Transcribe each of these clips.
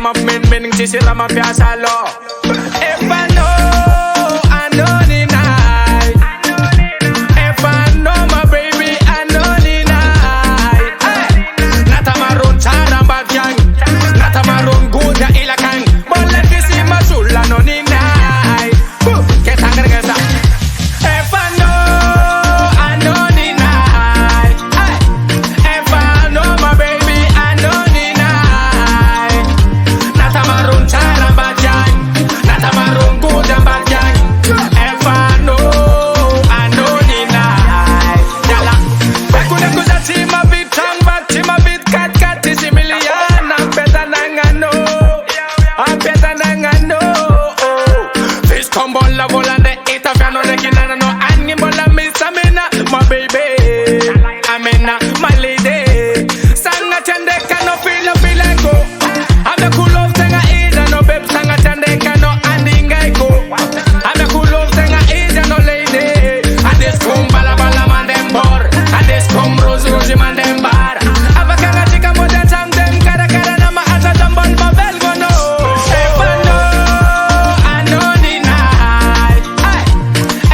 ma min ci sila ma piasa lo. If I know ni night. If I know my baby, I know ni night. Nata marun cara bagyang, nata marun guda ilakang. Bola kisi masula no ni night. Ketang ngesa. If I know ni night. If I know my baby, I know ni night. Nata marun cara bagyang, nata marun guda bagyang. If I know ni night. Yala, bakuna kuza chima bitang bat chima bit kat kat similian. Ampeta nangano, ampeta nangano. Fish combo la volante ita fiano de kinana no angi bola misamina my baby. Amena my lady. Sanga chande kano fila go. I'm the cool love sanga ida no babe sanga chande kano andinga go. I'm the cool love sanga ida no lady. And this come bala bala man dem bor. And this come rose rose man dem bar. Abakanga chika mo dan sam dem kara kara na ma asa tambal ma bel go no. If I know ni night.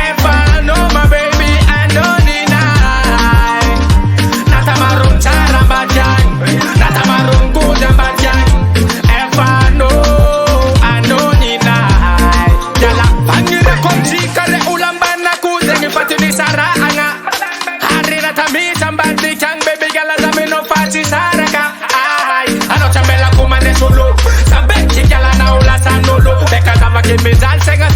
If I know my baby, I know ni night. Nata marun cara bagyang, nata marun guda bagyang. If I know ni night. Yala, pangira konji kare ulam bana kuzengi patini sara anga. Hari na tami chambandi chang baby gala zame no fachi saraka. Ay, ano chambela kumane solo. Sabe chikala na ula sanolo. Beka zama kimizal senga